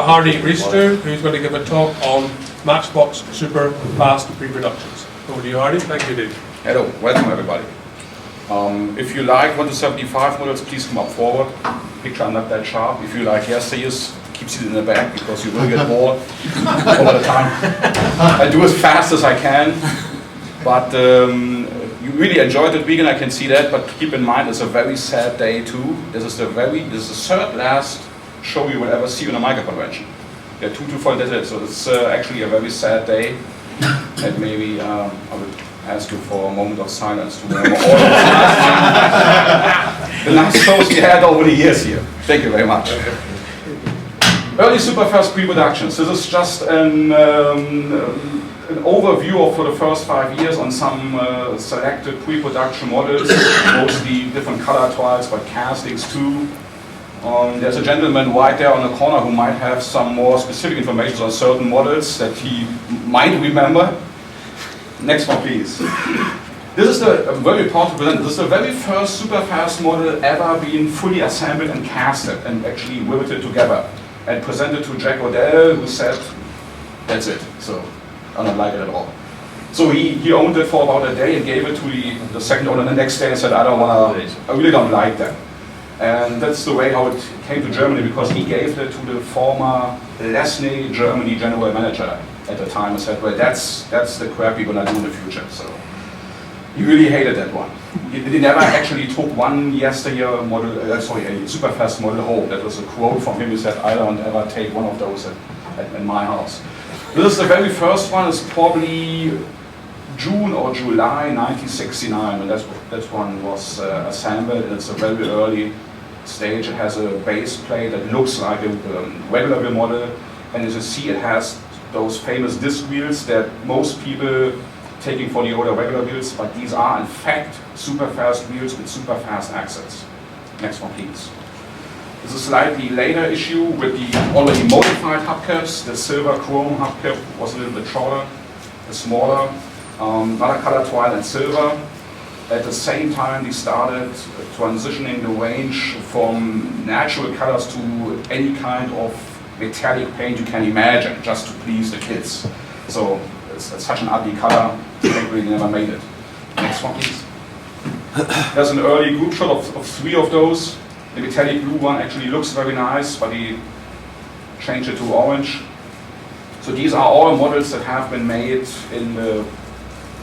Hardy Ristau, who's going to give a talk on Matchbox Superfast Preproductions. Over to you, Hardy. Thank you, Dave. Hello, welcome everybody. If you like 1 to 75 models, please come up forward. Picture not that sharp. If you like yesterday's, keep it in the back because you will get bored over the time. I do as fast as I can, but you really enjoyed that weekend, I can see that, but keep in mind it's a very sad day too. This is the third last show you will ever see on a MICA convention. There are 2 to 4 days, so it's actually a very sad day. And maybe I would ask you for a moment of silence to remember all of the last shows we had over the years here. Thank you very much. Early Superfast Preproductions. This is just an overview of for the first 5 years on some selected pre-production models, mostly different color trials, but castings too. There's a gentleman right there on the corner who might have some more specific information on certain models that he might remember. Next one, please. This is I'm very proud to present. This is the very first Superfast model ever being fully assembled and casted and actually riveted together and presented to Jack Odell, who said, "That's it." So I don't like it at all. So he owned it for about a day and gave it to the second owner the next day and said, I really don't like that. And that's the way how it came to Germany, because he gave it to the former Lesney Germany general manager at the time and said, well, that's the crap we're gonna do in the future. So he really hated that one. He never actually took one yesteryear model, a Superfast model home. That was a quote from him. He said, I don't ever take one of those in my house. This is the very first one. It's probably June or July 1969, and that one was assembled. It's a very early stage. It has a base plate that looks like a regular wheel model, and as you see, it has those famous disc wheels that most people taking for the older regular wheels, but these are in fact Superfast wheels with Superfast axles. Next one, please. This is a slightly later issue with the already modified hubcaps. The silver chrome hubcap was a little bit shorter, smaller. Another color trial in silver. At the same time, they started transitioning the range from natural colors to any kind of metallic paint you can imagine, just to please the kids. So it's such an ugly color, they really never made it. Next one, please. There's an early group shot of 3 of those. The metallic blue one actually looks very nice, but he changed it to orange. So these are all models that have been made in the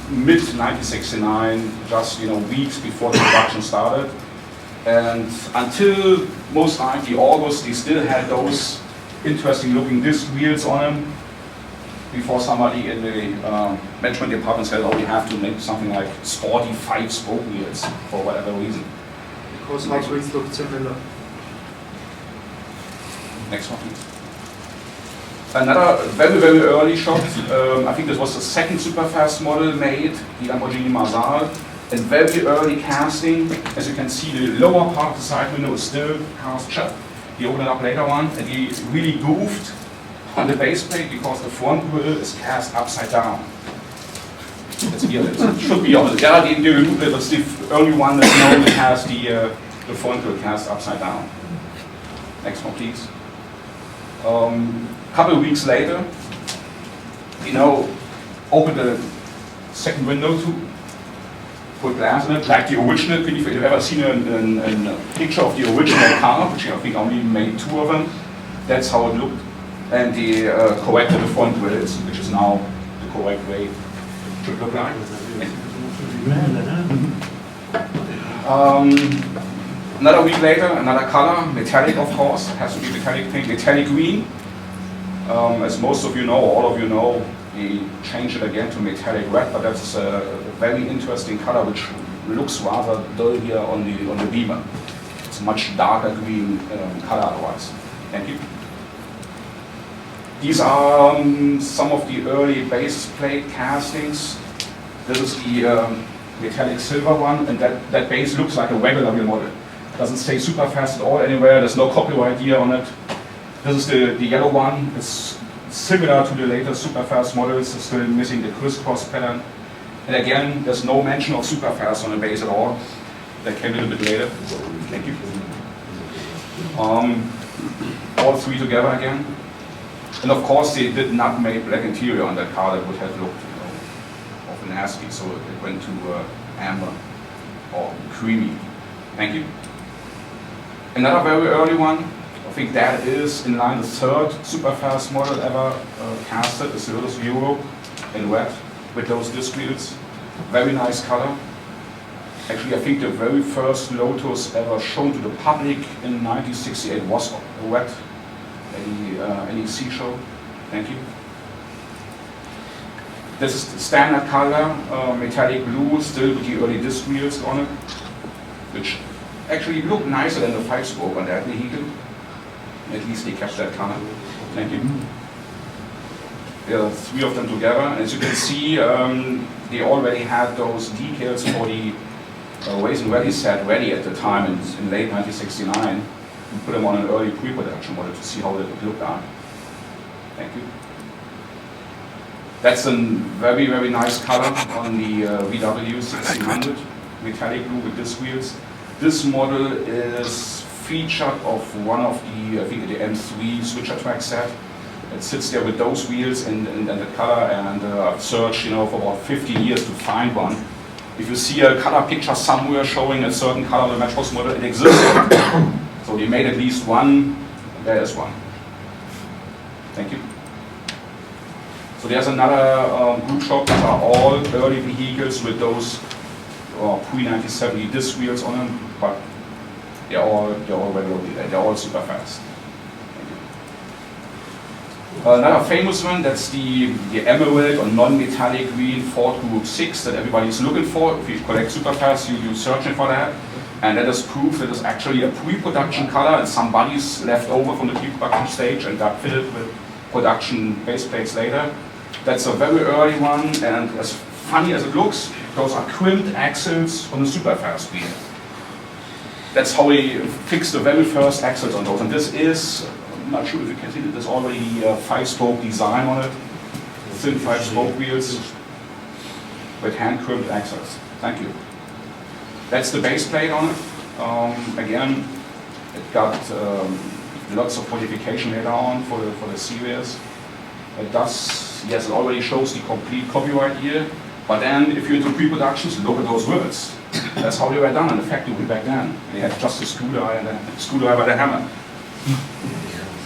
mid-1969, just weeks before the production started. And until most likely August, they still had those interesting looking disc wheels on them before somebody in the management department said, oh, we have to make something like sporty 5-spoke wheels for whatever reason. Because Hot Wheels looked similar. Next one, please. Another very, very early shot. I think this was the second Superfast model made, the Lamborghini Marzal. And very early casting. As you can see, the lower part of the side window is still cast shut. He opened it up later on, and he really goofed on the base plate because the front grille is cast upside down. It's here, it should be on. Yeah, that's the only one that normally has the front grille cast upside down. Next one, please. Couple of weeks later, opened the second window to put glass in it, like the original. If you've ever seen a picture of the original car, which I think only made 2 of them, that's how it looked. And they corrected the front grills, which is now the correct way it should look like. Another week later, another color, metallic of course, it has to be metallic pink, metallic green. As most of you know, or all of you know, we changed it again to metallic red, but that's a very interesting color which looks rather dull here on the beamer. It's a much darker green color otherwise. Thank you. These are some of the early base plate castings. This is the metallic silver one, and that base looks like a regular wheel model. It doesn't say Superfast at all anywhere, there's no copyright here on it. This is the yellow one. It's similar to the later Superfast models, it's still missing the crisscross pattern. And again, there's no mention of Superfast on the base at all. That came a little bit later. Thank you. All 3 together again. And of course, they did not make black interior on that car. That would have looked, awful nasty. So it went to amber or creamy. Thank you. Another very early one. I think that is in line the third Superfast model ever casted. Is the Lotus Euro in red with those disc wheels. Very nice color. Actually, I think the very first Lotus ever shown to the public in 1968 was red. NEC show. Thank you. This is the standard color, metallic blue, still with the early disc wheels on it, which actually look nicer than the 5-spoke on that vehicle. At least they kept that color. Thank you. There are 3 of them together. As you can see, they already had those decals for the Racing Rally set ready at the time in late 1969. We put them on an early pre-production model to see how they would look like. Thank you. That's a very, very nice color on the VW 1600, metallic blue with disc wheels. This model is featured of one of the, I think the M3 switcher track set. It sits there with those wheels and the color, and I've searched, for about 15 years to find one. If you see a color picture somewhere showing a certain color on the Matchbox model, it exists. So they made at least one, there is one. Thank you. So there's another group shop that are all early vehicles with those pre-1970 disc wheels on them, but they're all super fast. Another famous one, that's the emerald or non-metallic green Ford Group 6 that everybody's looking for. If you collect Superfast, you're searching for that. And that is proof that it's actually a pre-production color and somebody's left over from the pre-production stage and got fitted with production base plates later. That's a very early one, and as funny as it looks, those are crimped axles on the Superfast wheel. That's how we fixed the very first axles on those. And this is, I'm not sure if you can see it, there's already a 5-spoke design on it. Thin 5-spoke wheels with hand-crimped axles. Thank you. That's the base plate on it. Again, it got lots of modification later on for the series. It does, yes, it already shows the complete copyright here. But then, if you're into pre-productions, look at those rivets. That's how they were done in the factory way back then. They had just a screwdriver and a screwdriver and a hammer.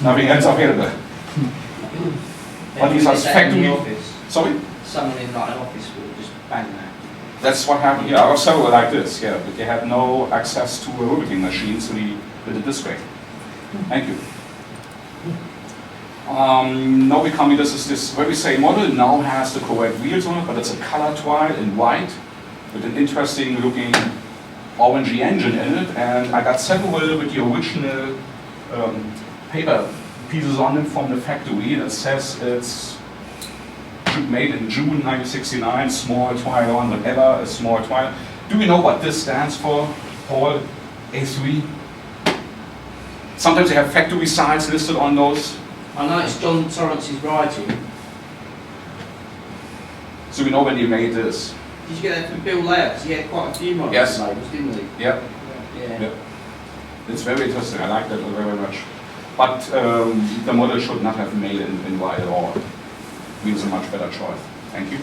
Nothing else available. But these are factory. Sorry? Someone in like an office would just bang that. That's what happened. Yeah, I was several like this. Yeah, but they had no access to a riveting machine, so they did it this way. Thank you. Now we come in, this very same model, now has the correct wheels on it, but it's a color twine in white with an interesting looking orangey engine in it, and I got several with the original paper pieces on them from the factory that says it's made in June 1969, small twine on, whatever, a small twine. Do we know what this stands for, Paul? A3? Sometimes they have factory size listed on those. I know it's John Torrance's writing. So we know when he made this. Did you get that from Bill Laird? Because he had quite a few models Yes. labels, didn't he? Yep. Yeah. Yep. It's very interesting. I like that very much. But the model should not have made in white at all. Wheels a much better choice. Thank you.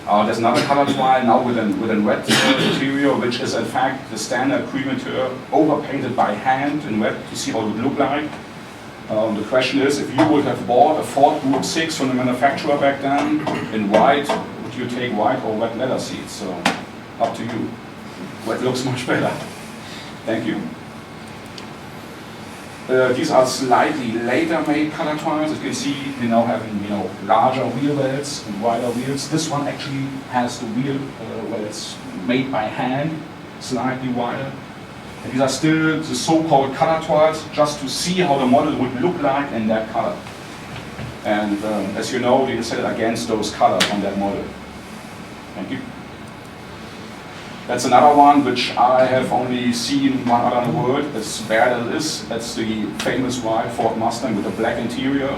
There's another color twine now with a red interior, which is in fact the standard cream interior overpainted by hand in red to see how it would look like. The question is, if you would have bought a Ford Group 6 from the manufacturer back then in white, would you take white or red leather seats? So, up to you. White looks much better. Thank you. These are slightly later made color twines. As you can see, they now have larger wheel wells and wider wheels. This one actually has the wheel wells made by hand, slightly wider. And these are still the so-called color twines, just to see how the model would look like in that color. And as you know, they decided against those colors on that model. Thank you. That's another one which I have only seen one other in the world. As bad as it is, that's the famous white Ford Mustang with a black interior.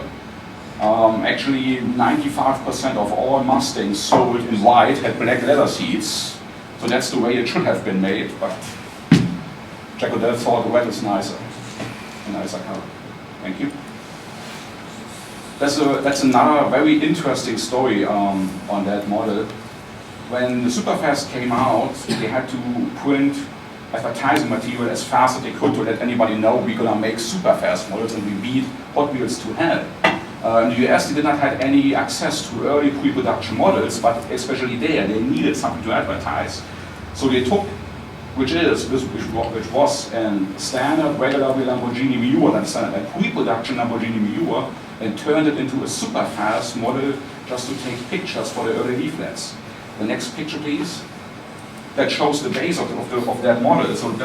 Actually, 95% of all Mustangs sold in white had black leather seats. So that's the way it should have been made. But Jack Odell thought red is nicer. A nicer color. Thank you. That's another very interesting story on that model. When the Superfast came out, they had to print advertising material as fast as they could to let anybody know we're gonna make Superfast models and we beat Hot Wheels to hell. In the US, they did not have any access to early pre-production models, but especially there, they needed something to advertise. So they took, which was a standard regular Lamborghini Miura, a pre-production Lamborghini Miura, and turned it into a Superfast model just to take pictures for the early leaflets. The next picture, please. That shows the base of that model. So it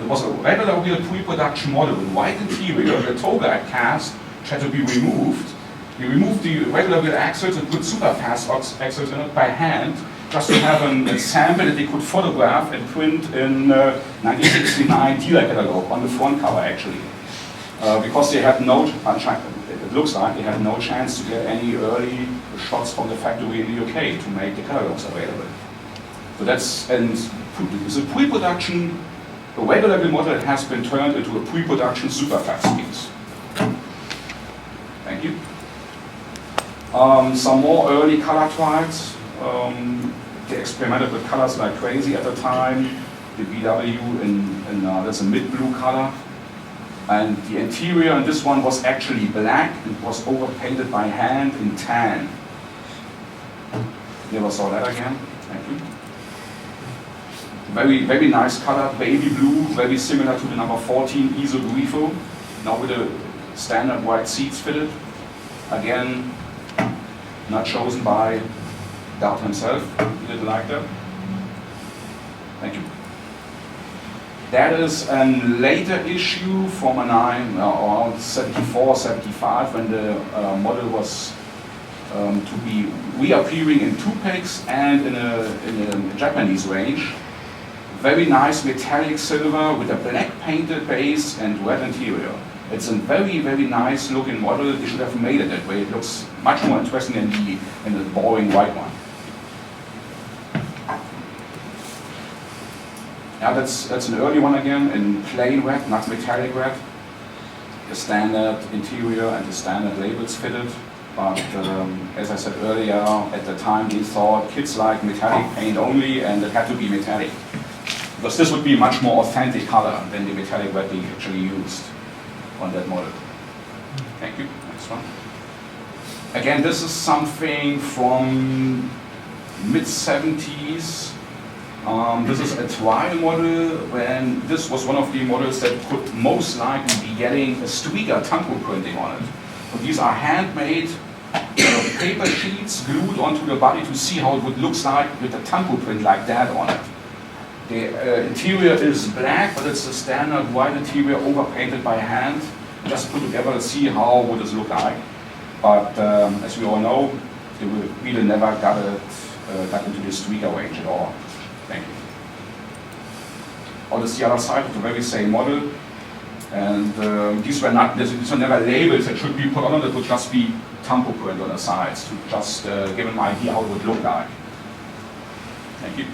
was a regular wheel pre-production model with white interior. The toga cast had to be removed. We removed the regular wheel axles and put Superfast axles in it by hand, just to have a sample that they could photograph and print in 1969 dealer catalog on the front cover, actually. Because they had no, it looks like they had no chance to get any early shots from the factory in the UK to make the catalogs available. So that's, and the pre-production, the regular wheel model has been turned into a pre-production Superfast piece. Thank you. Some more early color trials. They experimented with colors like crazy at the time. The VW that's a mid-blue color. And the interior in this one was actually black. It was overpainted by hand in tan. Never saw that again. Thank you. Very, very nice color, baby blue, very similar to the number 14 Iso Grifo. Now with the standard white seats fitted. Again, not chosen by Dart himself. He didn't like that. Thank you. That is a later issue from around 74, 75, when the model was to be reappearing in two packs and in a Japanese range. Very nice metallic silver with a black painted base and red interior. It's a very, very nice looking model. They should have made it that way. It looks much more interesting than the boring white one. Now that's an early one again, in plain red, not metallic red. The standard interior and the standard labels fitted. But as I said earlier, at the time they thought kids like metallic paint only and it had to be metallic. Because this would be a much more authentic color than the metallic red they actually used on that model. Thank you. Next one. Again, this is something from mid-70s. This is a trial model, when this was one of the models that could most likely be getting a Striga tampo printing on it. So these are handmade paper sheets glued onto the body to see how it would look like with a tampo print like that on it. The interior is black, but it's a standard white interior overpainted by hand. Just put together to see how would this look like. But as we all know, they really never got into the Striga range at all. Thank you. Oh, this is the other side of the very same model. And these were never labels that should be put on it. It would just be tampo print on the sides to just give an idea how it would look like. Thank you.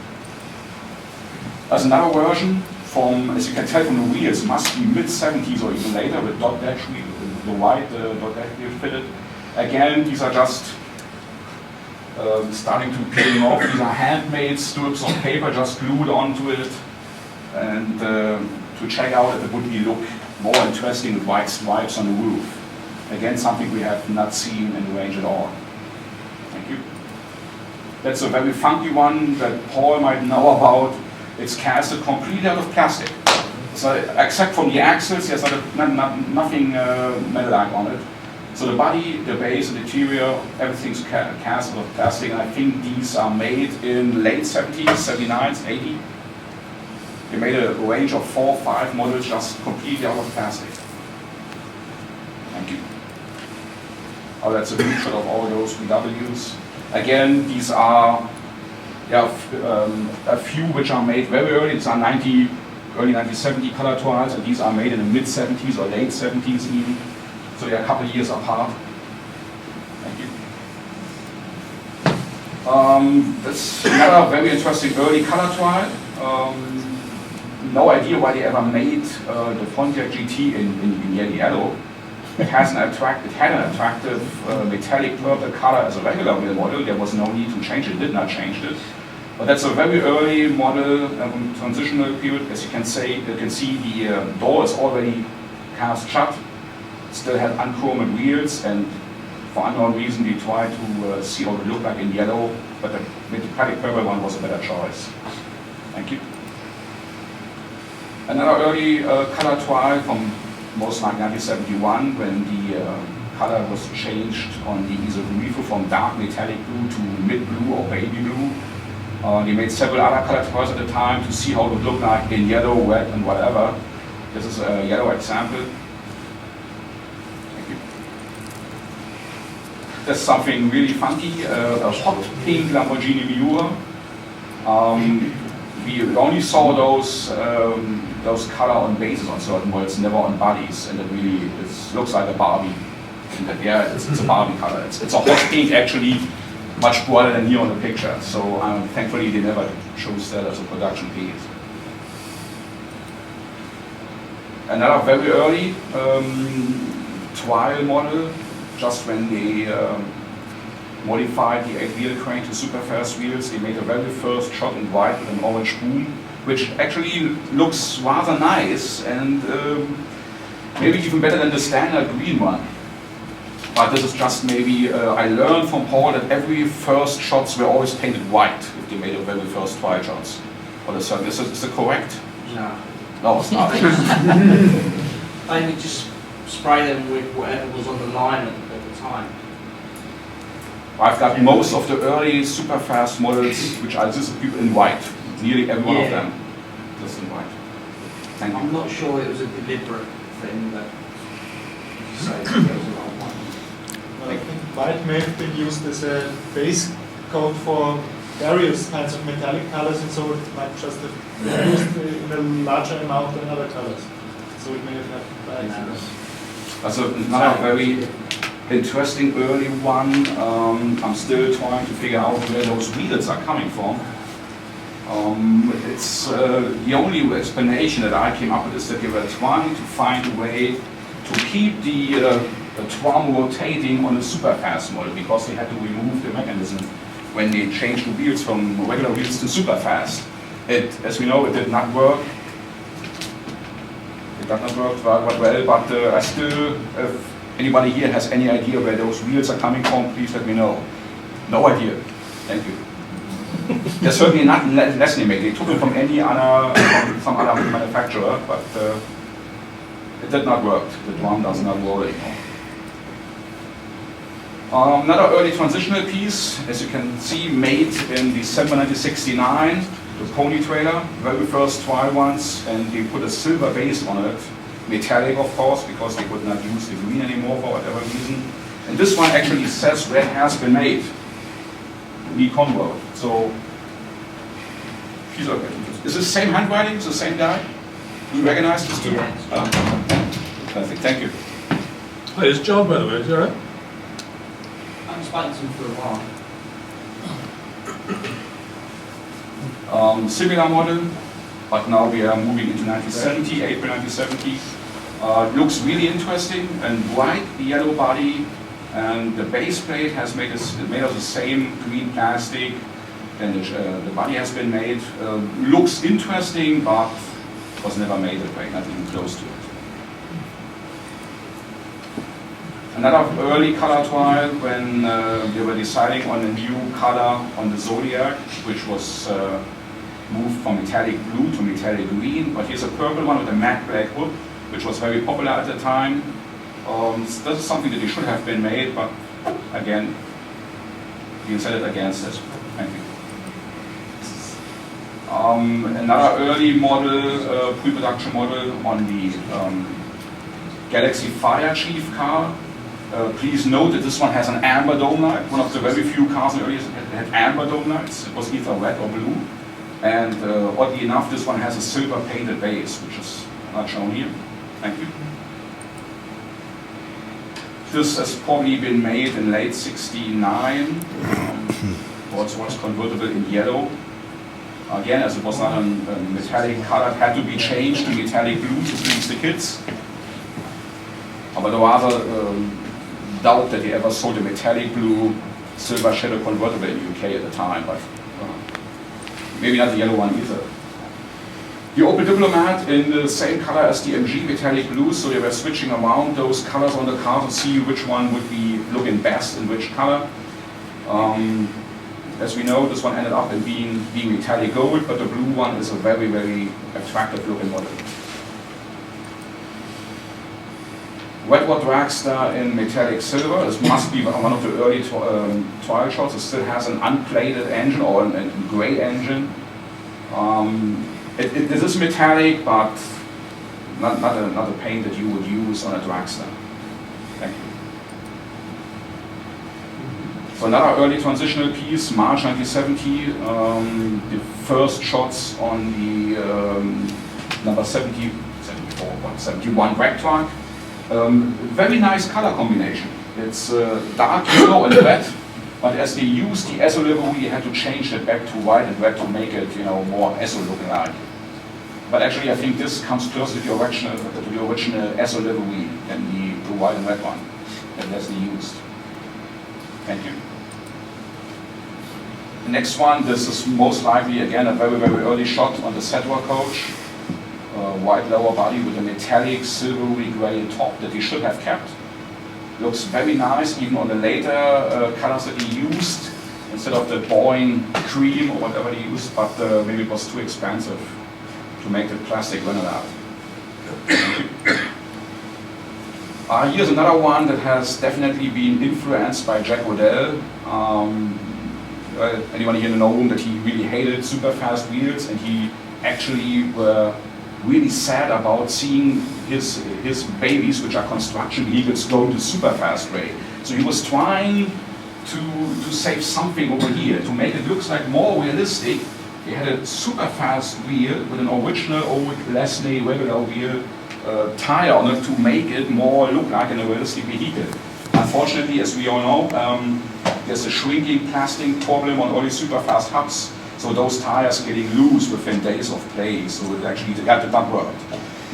There's another version from, as you can tell from the wheels, must be mid-70s or even later with dot dash wheel, the white dot dash wheel fitted. Again, these are just starting to peel off. These are handmade strips of paper just glued onto it, and to check out if it would look more interesting with white stripes on the roof. Again, something we have not seen in the range at all. Thank you. That's a very funky one that Paul might know about. It's casted completely out of plastic. So except from the axles, there's nothing metal-like on it. So the body, the base, the interior, everything's cast out of plastic. And I think these are made in late 70s, 79, 80. They made a range of 4 or 5 models just completely out of plastic. Thank you. Oh, that's a good shot of all those VWs. Again, these are a few which are made very early. These are early 1970 color trials, and these are made in the mid 70s or late 70s even. So they're a couple of years apart. Thank you. That's another very interesting early color trial. No idea why they ever made the Pontiac GT in yellow. It had an attractive metallic purple color as a regular wheel model. There was no need to change it. It did not change it. But that's a very early model, transitional period. As you can see, the door is already cast shut. Still had unchromed wheels, and for unknown reason we tried to see how it looked like in yellow, but the metallic purple one was a better choice. Thank you. Another early color trial from most like 1971, when the color was changed on the isoglyph from dark metallic blue to mid blue or baby blue. They made several other color trials at the time to see how it would look like in yellow, red, and whatever. This is a yellow example. Thank you. There's something really funky, a hot pink Lamborghini Miura. We only saw those color on bases on certain models, never on bodies, and it looks like a Barbie. Yeah, it's a Barbie color. It's a hot pink, actually, much broader than here on the picture. So thankfully they never chose that as a production piece. Another very early trial model, just when they modified the 8-wheel crane to Superfast wheels, they made the very first shot in white with an orange boom, which actually looks rather nice and maybe even better than the standard green one. But this is just maybe, I learned from Paul that every first shots were always painted white if they made the very first trial shots. Is it correct? No. No, it's not. They would just spray them with whatever was on the line at the time. I've got most of the early Superfast models, which are just in white. Nearly every one of them just in white. Thank you. I'm not sure it was a deliberate thing, but you say there was a lot of white. I think white may have been used as a base coat for various kinds of metallic colors, and so it might just have been used in a larger amount than other colors. So it may have happened by accident. That's another very interesting early one. I'm still trying to figure out where those wheels are coming from. It's the only explanation that I came up with is that they were trying to find a way to keep the drum rotating on a Superfast model, because they had to remove the mechanism when they changed the wheels from regular wheels to Superfast. As we know, it did not work. It did not work quite well, but I still, if anybody here has any idea where those wheels are coming from, please let me know. No idea. Thank you. They're certainly not Leslie made. They took them from some other manufacturer, but it did not work. The drum does not roll anymore. Another early transitional piece, as you can see, made in December 1969, the pony trailer, very first trial ones, and they put a silver base on it, metallic of course, because they could not use the green anymore for whatever reason. And this one actually says where it has been made, Lee Conroe. So, is this the same handwriting? Is the same guy? Do you recognize this too? Yes. Perfect, thank you. Hey, it's John, by the way, is that right? I haven't spoken to him for a while. Similar model, but now we are moving into 1970, April 1970. Looks really interesting and white, the yellow body, and the base plate has made of the same green plastic, and the body has been made. Looks interesting, but was never made that way, not even close to it. Another early color trial when they were deciding on a new color on the Zodiac, which was moved from metallic blue to metallic green. But here's a purple one with a matte black hood, which was very popular at the time. This is something that should have been made, but again, we decided against it. Thank you. Another early model, pre-production model on the Galaxy Fire Chief car. Please note that this one has an amber dome light. One of the very few cars in the early years that had amber dome lights. It was either red or blue. And oddly enough, this one has a silver painted base, which is not shown here. Thank you. This has probably been made in late '69. Also was convertible in yellow. Again, as it was not a metallic color, it had to be changed to metallic blue to please the kids. But I rather doubt that he ever sold a metallic blue silver shadow convertible in the UK at the time, but maybe not the yellow one either. The Opel Diplomat in the same color as the MG metallic blue, so they were switching around those colors on the car to see which one would be looking best in which color. As we know, this one ended up in being metallic gold, but the blue one is a very, very attractive looking model. Wetward Dragster in metallic silver. This must be one of the early trial shots. It still has an unplated engine or a grey engine. This is metallic, but not a paint that you would use on a dragster. Thank you. So another early transitional piece, March 1970, the first shots on the number 71 rack truck. Very nice color combination. It's dark yellow and red, but as they used the ESO livery, you had to change it back to white and red to make it, more ESO looking like. But actually, I think this comes closer to the original ESO livery than the white and red one that Leslie used. Thank you. The next one, this is most likely again a very, very early shot on the Settler coach. White lower body with a metallic silvery grey top that he should have kept. Looks very nice even on the later colors that he used instead of the boring cream or whatever he used, but maybe it was too expensive to make the plastic vinyl out. Here's another one that has definitely been influenced by Jack Odell. Anyone here in the room that he really hated Superfast wheels, and he actually were really sad about seeing his babies, which are construction vehicles, going to Superfast way. So he was trying to save something over here, to make it look like more realistic. He had a Superfast wheel with an original old Leslie regular wheel tire on it to make it more look like a realistic vehicle. Unfortunately, as we all know, there's a shrinking plastic problem on all the Superfast hubs. So those tires getting loose within days of play, so it actually got the dump work.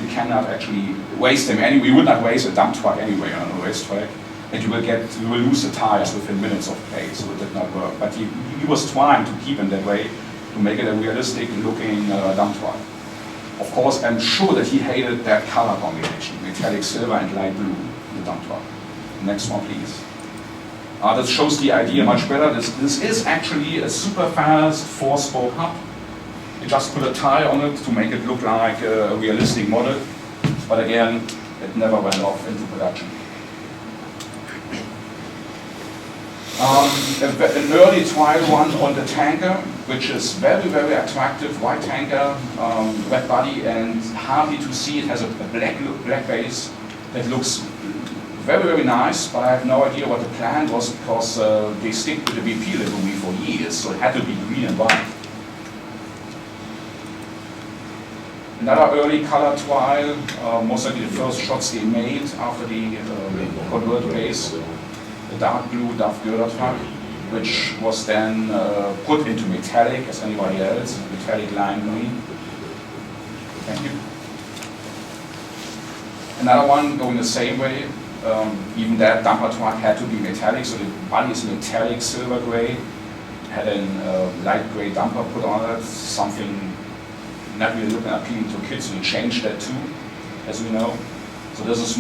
You cannot actually waste them anyway. You would not waste a dump truck anyway on a racetrack, and you will lose the tires within minutes of play, so it did not work. But he was trying to keep them that way, to make it a realistic looking dump truck. Of course, I'm sure that he hated that color combination, metallic silver and light blue in the dump truck. Next one, please. That shows the idea much better. This is actually a Superfast 4-spoke hub. You just put a tire on it to make it look like a realistic model. But again, it never went off into production. An early trial one on the tanker, which is very, very attractive. White tanker, red body, and hardly to see. It has a black base that looks very, very nice, but I have no idea what the plan was, because they stick with the BP livery for years, so it had to be green and white. Another early color trial, most likely the first shots they made after the converter race, the dark blue Duff girder truck, which was then put into metallic as anybody else, metallic lime green. Thank you. Another one going the same way. Even that dumper truck had to be metallic, so the body is metallic silver gray. Had a light gray dumper put on it, something not really looking appealing to kids, so we changed that too, as we know. So this is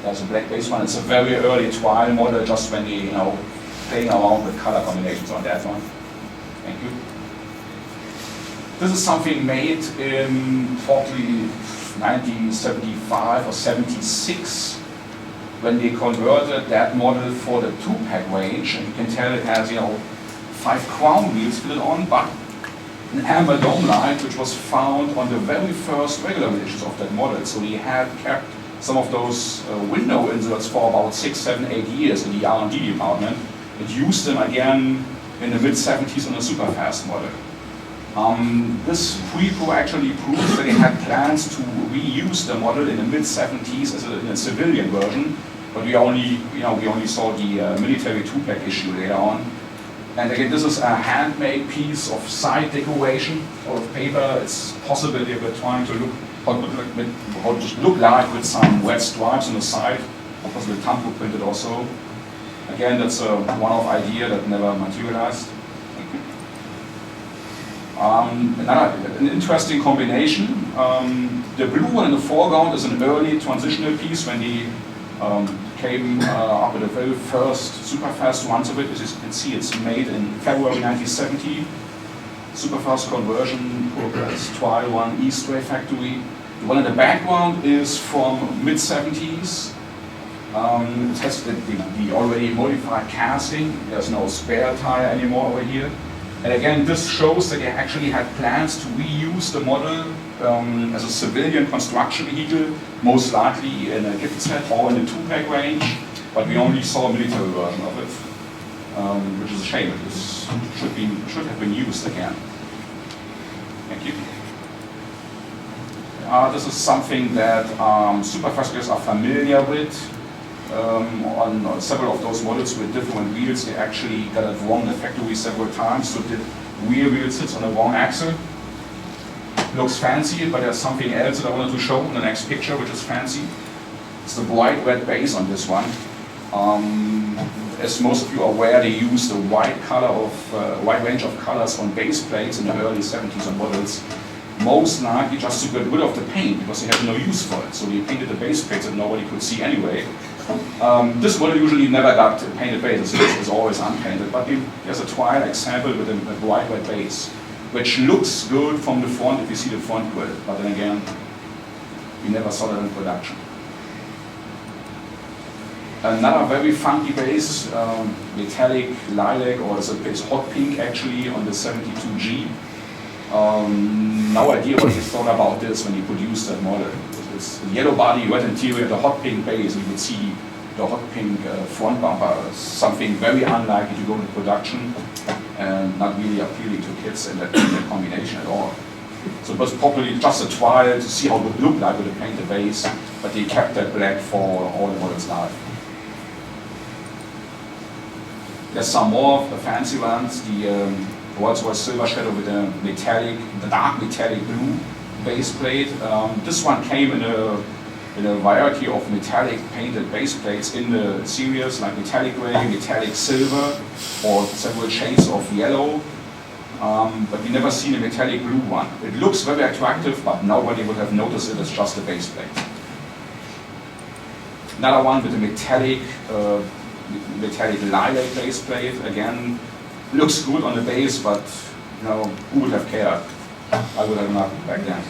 there's a black base one. It's a very early trial model, just when they playing around with color combinations on that one. Thank you. This is something made in probably 1975 or 76. When they converted that model for the 2-pack range, and you can tell it has 5 crown wheels fitted on, but an amber dome light, which was found on the very first regular editions of that model. So he had kept some of those window inserts for about 6, 7, 8 years in the R&D department, and used them again in the mid-70s on a Superfast model. This Prepro actually proves that they had plans to reuse the model in the mid-70s in a civilian version, but we only saw the military 2-pack issue later on. And again, this is a handmade piece of side decoration out of paper. It's possible they were trying to look how it would look like with some red stripes on the side or possibly tampo printed also. Again, that's a one-off idea that never materialized. An interesting combination. The blue one in the foreground is an early transitional piece when he came up with the very first Superfast runs of it. As you can see, it's made in February 1970. Superfast conversion, progress, trial one, East Ray factory. The one in the background is from mid-70s. It has the already modified casting. There's no spare tire anymore over here. And again, this shows that they actually had plans to reuse the model as a civilian construction vehicle, most likely in a gift set or in the 2-pack range, but we only saw a military version of it, which is a shame. This should have been used again. Thank you. This is something that Superfasters are familiar with. On several of those models with different wheels, they actually got it wrong in the factory several times, so the rear wheel sits on the wrong axle. Looks fancy, but there's something else that I wanted to show in the next picture, which is fancy. It's the bright red base on this one. As most of you are aware, they used a wide range of colors on base plates in the early 70s on models. Most likely just to get rid of the paint because they had no use for it. So they painted the base plates that nobody could see anyway. This model usually never got painted base, it's always unpainted, but there's a trial example with a bright red base, which looks good from the front if you see the front grill, but then again, we never saw that in production. Another very funky base, metallic lilac, or it's hot pink actually on the 72G. No idea what he thought about this when he produced that model. It's the yellow body, red interior, the hot pink base. You would see the hot pink front bumper, something very unlikely to go into production and not really appealing to kids in that combination at all. So it was probably just a trial to see how it would look like with a painted base, but they kept that black for all the models live. There's some more of the fancy ones. The Rolls-Royce Silver Shadow with the dark metallic blue base plate. This one came in a variety of metallic painted base plates in the series, like metallic gray, metallic silver, or several shades of yellow. But we never seen a metallic blue one. It looks very attractive, but nobody would have noticed it as just a base plate. Another one with a metallic lilac base plate. Again, looks good on the base, but who would have cared? I would have not back then.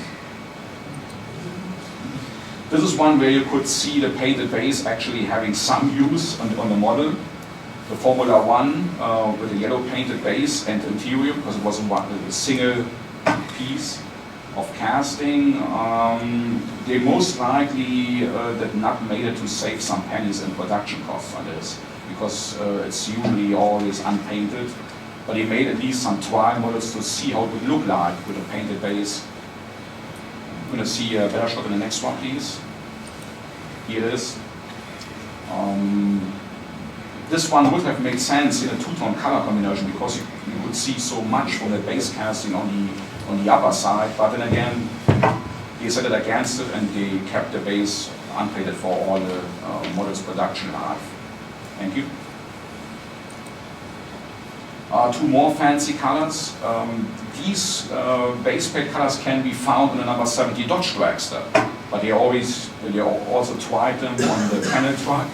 This is one where you could see the painted base actually having some use on the model. The Formula 1 with a yellow painted base and interior, because it was a single piece of casting. They most likely did not made it to save some pennies in production costs on this, because it's usually always unpainted. But he made at least some trial models to see how it would look like with a painted base. I'm going to see a better shot in the next one, please. Here it is. This one would have made sense in a two-tone color combination because you could see so much from the base casting on the upper side. But then again, they set it against it and they kept the base unpainted for all the models production live. Thank you. Two more fancy colors. These base plate colors can be found in the number 70 Dodge Dragster, but they also tried them on the panel truck.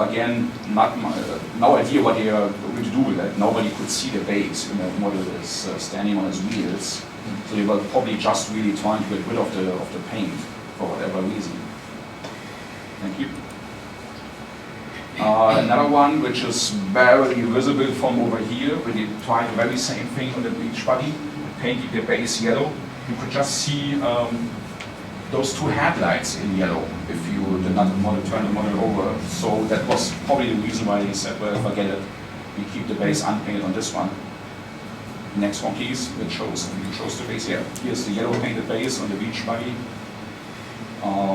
Again, no idea what they are going to do with it. Nobody could see the base when the model is standing on its wheels, so they were probably just really trying to get rid of the paint for whatever reason. Thank you. Another one which is very visible from over here, where they tried the very same thing on the beach body, painting the base yellow. You could just see those two headlights in yellow if you did not turn the model over. So that was probably the reason why they said, well, forget it, we keep the base unpainted on this one. Next one, please, which shows the base here. Here's the yellow painted base on the beach body.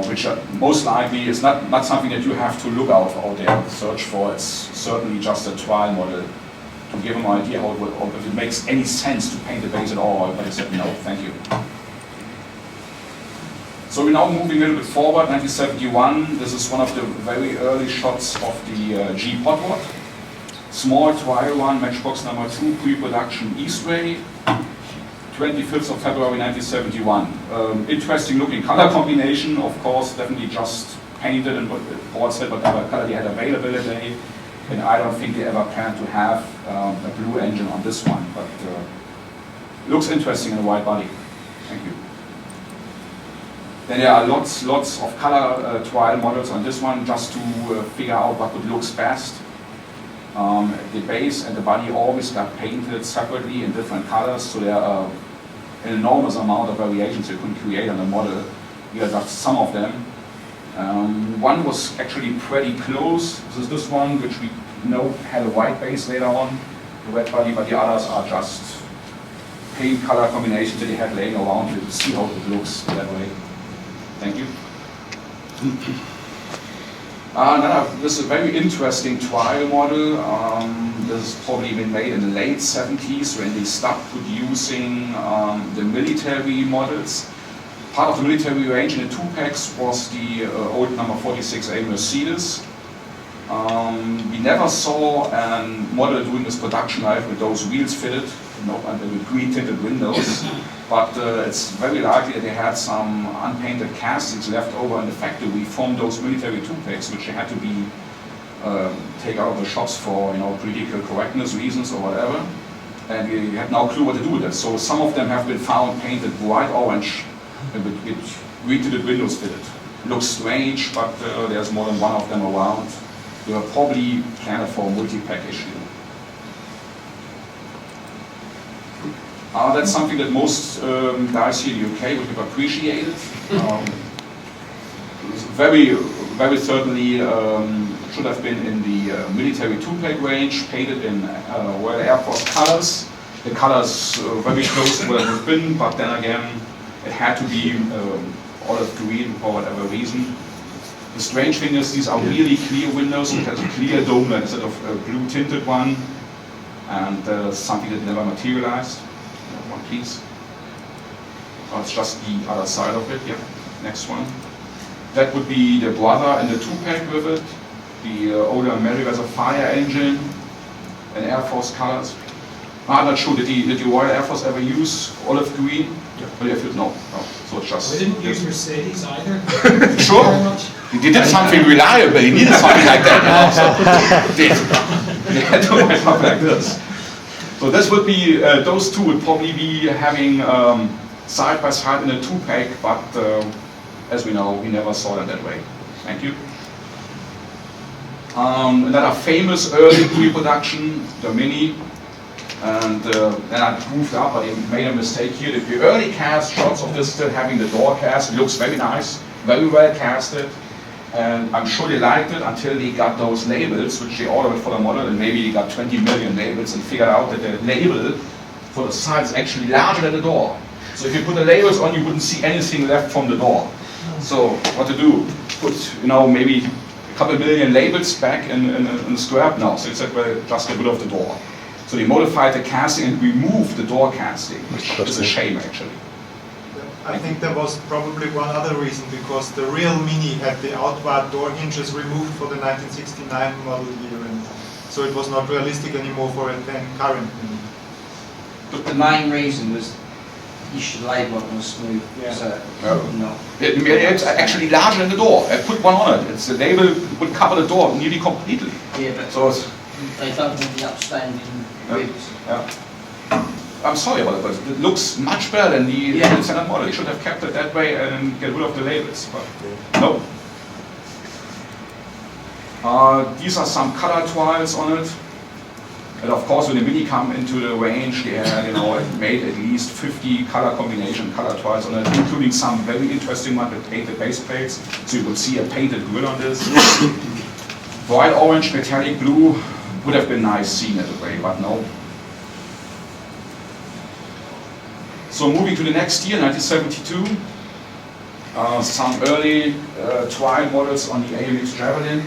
Which most likely is not something that you have to look out there, search for. It's certainly just a trial model to give them an idea how if it makes any sense to paint the base at all, but I said no, thank you. So we're now moving a little bit forward, 1971. This is one of the very early shots of the G Podrod. Small trial one, Matchbox number 2, pre-production Eastway, 25th of February 1971. Interesting looking color combination, of course, definitely just painted and Paul said whatever color they had available today. And I don't think they ever planned to have a blue engine on this one, but looks interesting in a white body. Thank you. Then there are lots of color trial models on this one, just to figure out what would looks best. The base and the body always got painted separately in different colors, so there are an enormous amount of variations you can create on the model. Here are just some of them. One was actually pretty close. This is this one, which we know had a white base later on, the red body, but the others are just paint color combinations that they had laying around. You can see how it looks that way. Thank you. This is a very interesting trial model. This has probably been made in the late 70s when they stopped producing the military models. Part of the military range in the 2-packs was the old number 46A Mercedes. We never saw a model doing this production life with those wheels fitted, and with green tinted windows. But it's very likely that they had some unpainted castings left over in the factory from those military 2-packs, which they had to be take out of the shops for political correctness reasons or whatever. And we had no clue what to do with it. So some of them have been found painted bright orange with green tinted windows fitted. Looks strange, but there's more than one of them around. They were probably planned for a multi-pack issue. That's something that most guys here in the UK would have appreciated. Very certainly should have been in the military 2-pack range, painted in Royal Air Force colors. The colors very close to what it would have been, but then again, it had to be olive green for whatever reason. The strange thing is these are really clear windows. It has a clear dome instead of a blue tinted one, and something that never materialized. One please. Oh, it's just the other side of it. Yeah. Next one. That would be the brother in the 2-pack with it. The older Merryweather fire engine in Air Force colors. I'm not sure, did the Royal Air Force ever use olive green? Yeah. Well, if you no. So it's just. We didn't use Mercedes either. Sure. They did something reliable. He needed something like that. They had to write up like this. So this would be those two would probably be having side by side in a 2-pack, but as we know, we never saw them that way. Thank you. Another famous early pre-production, the Mini. And then I moved up, but I made a mistake here. The early cast shots of this still having the door cast. It looks very nice, very well casted. And I'm sure they liked it until they got those labels, which they ordered for the model, and maybe they got 20 million labels and figured out that the label for the side is actually larger than the door. So if you put the labels on, you wouldn't see anything left from the door. So what to do? Put, maybe a couple million labels back in the scrap? No, so it's like, well, just get rid of the door. So they modified the casting and removed the door casting, which is a shame actually. I think there was probably one other reason, because the real Mini had the outward door hinges removed for the 1969 model year, and so it was not realistic anymore for a then current Mini. But the main reason was you should label it on a smooth surface. No. It's actually larger than the door. I put one on it. It's the label would cover the door nearly completely. Yeah, but so it's, they don't want the upstanding ribs. Yeah. I'm sorry about it, but it looks much better than the standard model. You should have kept it that way and get rid of the labels. But no. These are some color trials on it. And of course, when the Mini come into the range, they had, it made at least 50 color trials on it, including some very interesting one with painted base plates. So you would see a painted grill on this. Bright orange, metallic blue would have been nice seen that way, but no. So moving to the next year, 1972, some early trial models on the AMX Javelin.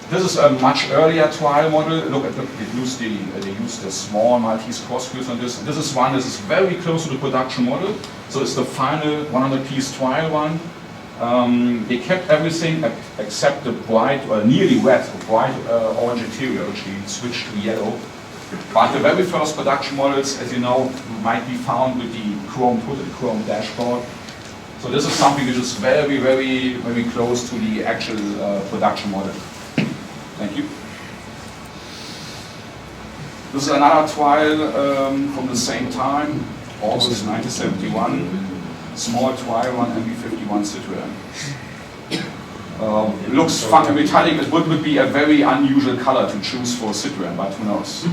This is a much earlier trial model. Look at they used the small Maltese cross wheels on this. This is very close to the production model. So it's the final 100-piece trial one. They kept everything except the bright, or nearly wet, bright orange interior, which we switched to yellow. But the very first production models, as you know, might be found with the chrome hood and chrome dashboard. So this is something which is very, very, very close to the actual production model. Thank you. This is another trial from the same time, August 1971. Small trial on MB51 Citroën. Looks funky metallic. It would be a very unusual color to choose for Citroën, but who knows?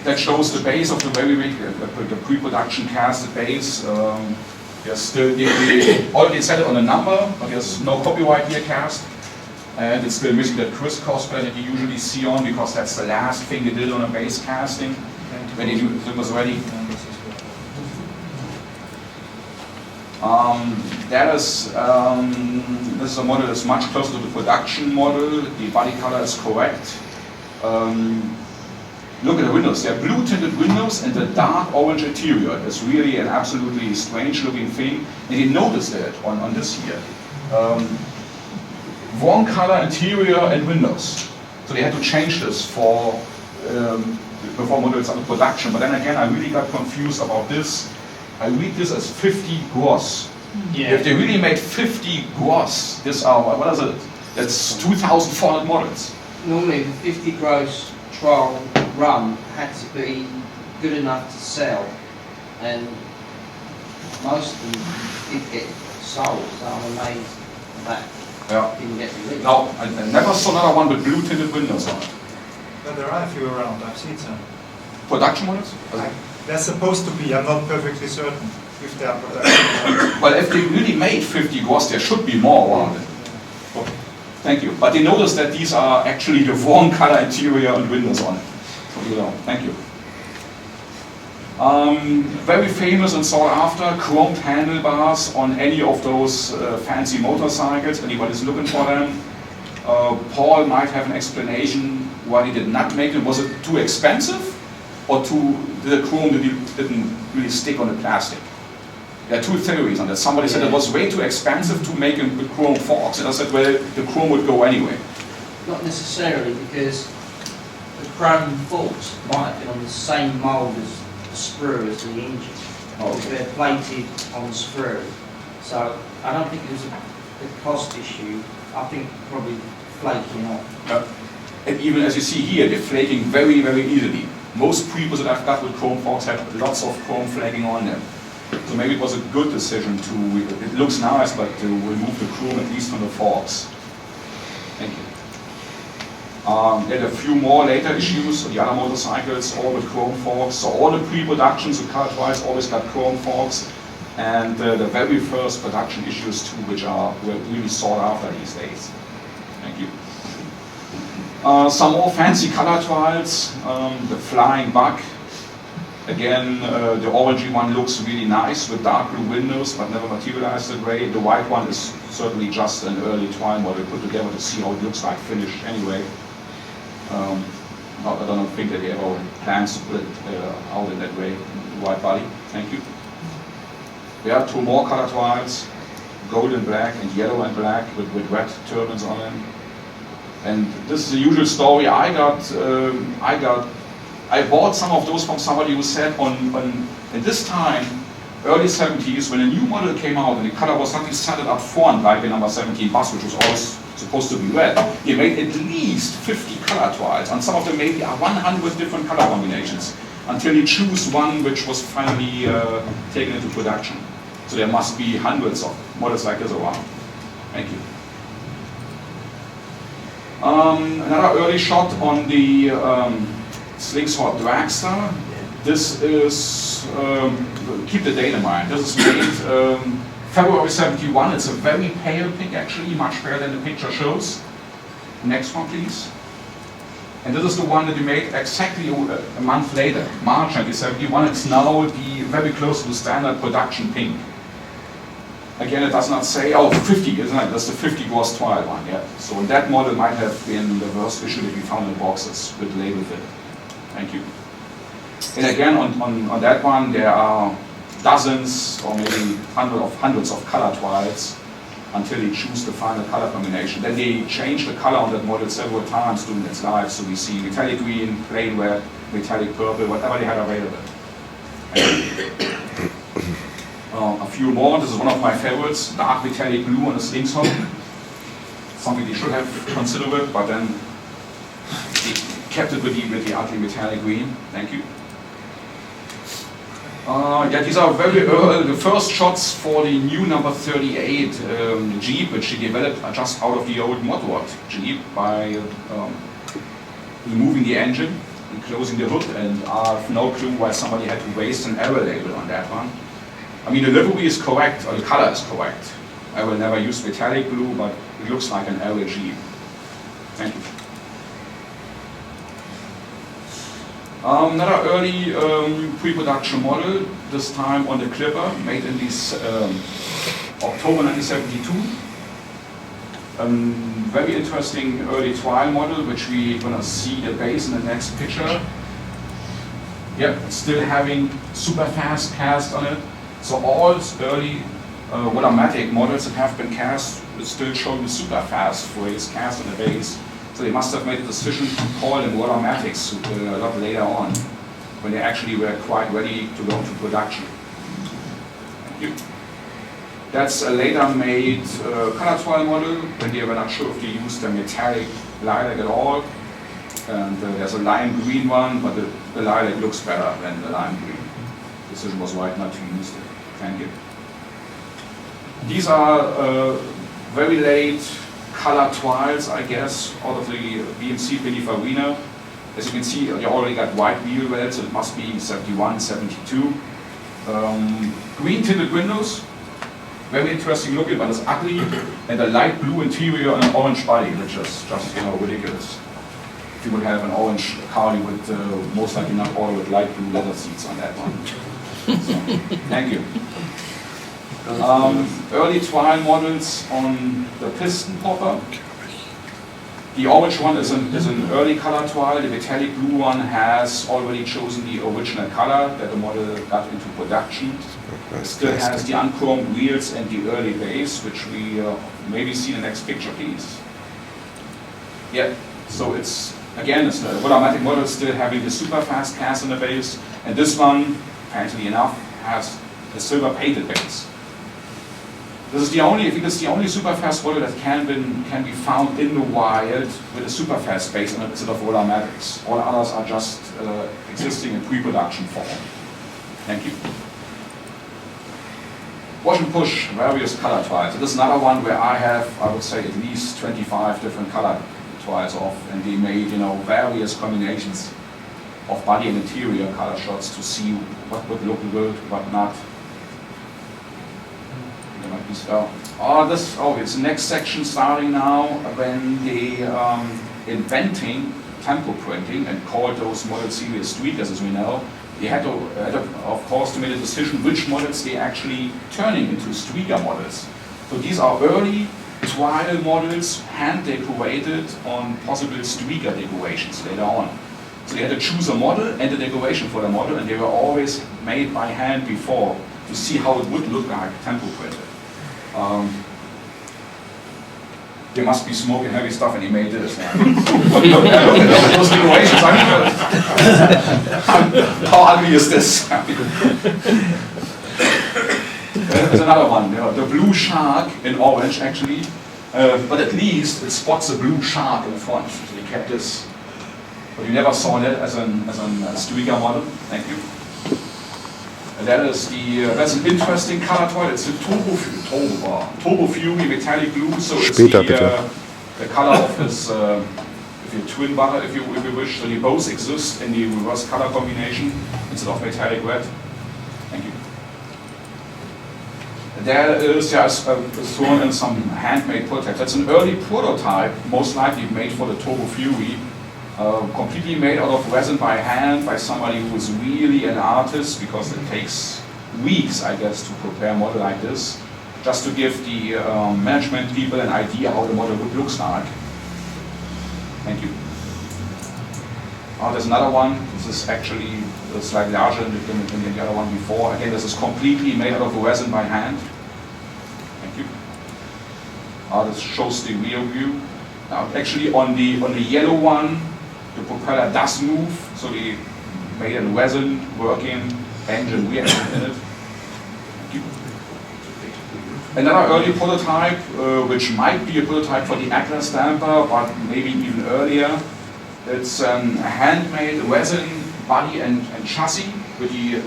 That shows the base of the very big, the pre-production casted base. There's still, they already set it on a number, but there's no copyright here cast. And it's still missing that crisscross that you usually see on, because that's the last thing they did on a base casting when it was ready. This is a model that's much closer to the production model. The body color is correct. Look at the windows. They're blue tinted windows and the dark orange interior. It's really an absolutely strange looking thing. And you notice that on this here. Wrong color interior and windows. So they had to change this for before models under production. But then again, I really got confused about this. I read this as 50 gross. Yeah. If they really made 50 gross, this hour, what is it? That's 2,400 models. Normally the 50 gross trial run had to be good enough to sell, and most of them did get sold, so I'm amazed that didn't get released. No, I never saw another one with blue tinted windows on it. But there are a few around, I've seen some. Production models? They're supposed to be, I'm not perfectly certain if they are production. Well, if they really made 50 gross, there should be more around it. Thank you. But you notice that these are actually the wrong color interior and windows on it. So you know, thank you. Very famous and sought after, chromed handlebars on any of those fancy motorcycles. Anybody's looking for them. Paul might have an explanation why he did not make them. Was it too expensive? Or the chrome didn't really stick on the plastic? There are two theories on that. Somebody said it was way too expensive to make them with chrome forks, and I said, well, the chrome would go anyway. Not necessarily, because the chrome forks might have been on the same mould as the sprue as the engine. Okay. They're plated on sprue. So I don't think it was a cost issue. I think probably flaking off. And even as you see here, they're flaking very, very easily. Most prepos that I've got with chrome forks have lots of chrome flaking on them. So maybe it was a good decision to, it looks nice, but to remove the chrome at least from the forks. Thank you. There are a few more later issues, so the other motorcycles, all with chrome forks. So all the pre-productions with car trials always got chrome forks. And the very first production issues too, which were really sought after these days. Thank you. Some more fancy color trials, the Flying Bug. Again, the orangey one looks really nice with dark blue windows, but never materialized the gray. The white one is certainly just an early trial model put together to see how it looks like finished anyway. I don't think that they ever plans to put it out in that way, the white body. Thank you. There are two more color trials, gold and black and yellow and black with red turbans on them. And this is the usual story. I bought some of those from somebody who said at this time, early 70s, when a new model came out and the color was not decided up front, like the number 17 bus, which was always supposed to be red, they made at least 50 color trials, and some of them maybe 100 different color combinations, until you choose one which was finally taken into production. So there must be hundreds of models like this around. Thank you. Another early shot on the Slingshot Dragster. This is, keep the date in mind, this is made February 71. It's a very pale pink actually, much paler than the picture shows. Next one please. And this is the one that we made exactly a month later, March 1971. It's now very close to the standard production pink. Again, it does not say, oh, 50, isn't it? That's the 50 gross trial one, yeah. So that model might have been the worst issue that we found in boxes with label fit. Thank you. And again, on that one, there are dozens or maybe hundreds of color trials until they choose the final color combination. Then they change the color on that model several times during its life. So we see metallic green, plain red, metallic purple, whatever they had available. A few more. This is one of my favorites, dark metallic blue on the slings hole. Something they should have considered, but then they kept it with the ugly metallic green. Thank you. Yeah, these are very early, the first shots for the new number 38 Jeep, which they developed just out of the old Modrod Jeep by removing the engine and closing the hood, and I have no clue why somebody had to waste an error label on that one. I mean, the livery is correct, or the color is correct. I will never use metallic blue, but it looks like an error Jeep. Thank you. Another early pre-production model, this time on the Clipper, made in this October 1972. Very interesting early trial model, which we're going to see the base in the next picture. Yeah, still having Superfast cast on it. So all early automatic models that have been cast still show the Superfast phrase cast on the base. So they must have made a decision to call them automatics a lot later on, when they actually were quite ready to go into production. Thank you. That's a later made color trial model, when they were not sure if they used the metallic lilac at all. And there's a lime green one, but the lilac looks better than the lime green. The decision was right not to use it. Thank you. These are very late color trials, I guess, out of the BMC Pininfarina. As you can see, you already got white wheel wells, so it must be 71, 72. Green tinted windows, very interesting looking, but it's ugly, and a light blue interior and an orange body, which is just, you know, ridiculous. If you would have an orange car, you would most likely not order with light blue leather seats on that one. So, thank you. Early trial models on the piston popper. The orange one is an early color trial. The metallic blue one has already chosen the original color that the model got into production. It still has the unchromed wheels and the early base, which we maybe see in the next picture, please. Yeah, so it's the automatic model still having the Superfast cast on the base, and this one, apparently enough, has a silver painted base. This is the only, I think it's the only Superfast model that can be found in the wild with a Superfast base instead of automatics. All others are just existing in pre-production form. Thank you. Wash and push, various color trials. So this is another one where I have, I would say, at least 25 different color trials of, and they made, you know, various combinations of body and interior color shots to see what would look good, what not. It's the next section starting now when they inventing tempo printing and called those model series streakers, as we know. They had to, of course, to make a decision which models they actually turning into streaker models. So these are early trial models, hand decorated on possible streaker decorations later on. So they had to choose a model and a decoration for the model, and they were always made by hand before to see how it would look like tempo printed. They must be smoking heavy stuff, and he made this. Those decorations, how ugly is this? There's another one, you know, the blue shark in orange, actually, but at least it spots a blue shark in the front. So they kept this, but you never saw that as a streaker model. Thank you. And that is that's an interesting color toy. It's a Turbo Fury metallic blue. So it's the color of this if you twin butter, if you wish. So they both exist in the reverse color combination instead of metallic red. Thank you. There is thrown in some handmade prototype. That's an early prototype, most likely made for the Turbo Fury. Completely made out of resin by hand by somebody who is really an artist, because it takes weeks, I guess, to prepare a model like this, just to give the management people an idea how the model would look like. Thank you. There's another one. This is actually slightly larger than the other one before. Again, this is completely made out of resin by hand. Thank you. This shows the rear view. Actually, on the yellow one, the propeller does move, so they made a resin working engine rear engine in it. Thank you. Another early prototype, which might be a prototype for the Atlas damper, but maybe even earlier. It's a handmade resin body and chassis with the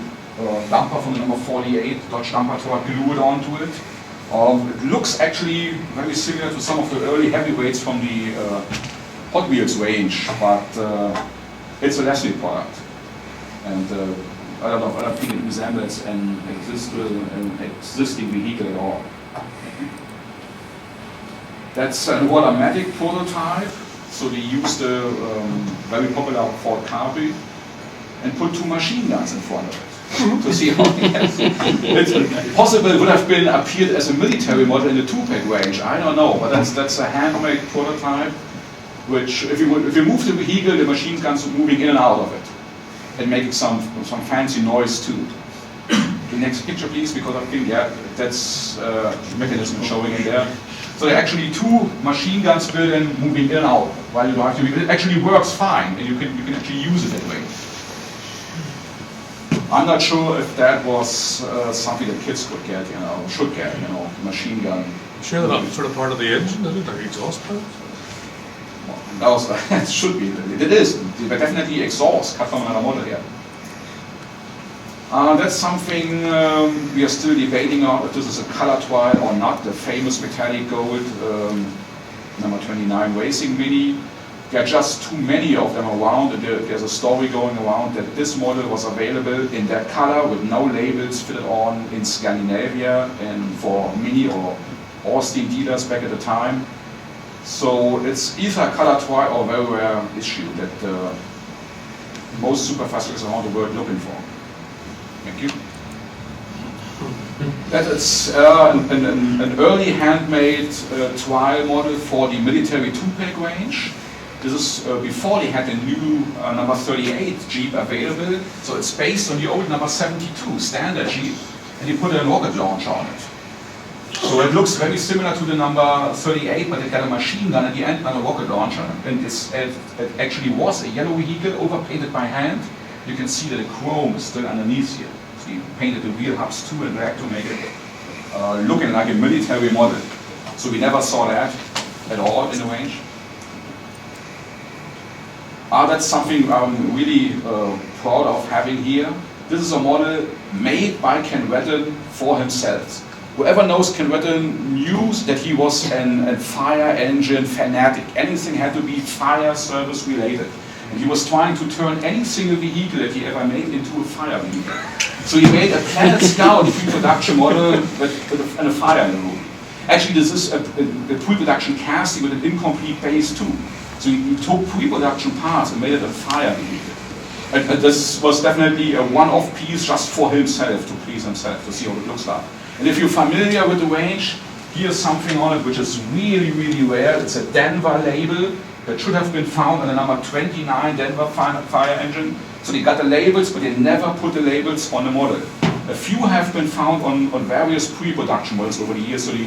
damper from the number 48 Dodge damper tower glued onto it. It looks actually very similar to some of the early heavyweights from the Hot Wheels range, but it's a Leslie product. And I don't think it resembles an existing vehicle at all. That's an automatic prototype. So they used a very popular Ford Capri and put 2 machine guns in front of it to see how it's possible. It would have been appeared as a military model in the 2-pack range. I don't know, but that's a handmade prototype. Which, if you move the vehicle, the machine guns are moving in and out of it and making some fancy noise too. The next picture, please, because I think that's mechanism showing in there. So there are actually 2 machine guns built in, moving in and out while you drive the vehicle. It actually works fine, and you can actually use it that way. I'm not sure if that was something that kids could get, should get, machine gun. Sure, they're not sort of part of the engine, is it? Or exhaust pipe? It should be. It is. But definitely exhaust cut from another model here. That's something we are still debating on, if this is a color trial or not. The famous metallic gold number 29 Racing Mini. There are just too many of them around, and there's a story going around that this model was available in that color with no labels fitted on in Scandinavia and for Mini or Austin dealers back at the time. So it's either a color trial or a very rare issue that most Superfast dealers around the world looking for. Thank you. That is an early handmade trial model for the military 2-pack range. This is before they had the new number 38 Jeep available, so it's based on the old number 72 standard Jeep, and you put a rocket launcher on it. So it looks very similar to the number 38, but it got a machine gun at the end and a rocket launcher. And it actually was a yellow vehicle overpainted by hand. You can see that the chrome is still underneath here. So you painted the wheel hubs too and back to make it looking like a military model. So we never saw that at all in the range. That's something I'm really proud of having here. This is a model made by Ken Retton for himself. Whoever knows Ken Retton knew that he was a fire engine fanatic. Anything had to be fire service related. And he was trying to turn any single vehicle that he ever made into a fire vehicle. So he made a Planet Scout pre-production model and a fire in the room. Actually, this is a pre-production casting with an incomplete base too. So he took pre-production parts and made it a fire vehicle. And this was definitely a one-off piece just for himself, to please himself, to see how it looks like. And if you're familiar with the range, here's something on it which is really, really rare. It's a Denver label that should have been found on the number 29 Denver fire engine. So they got the labels, but they never put the labels on the model. A few have been found on various pre-production models over the years, so they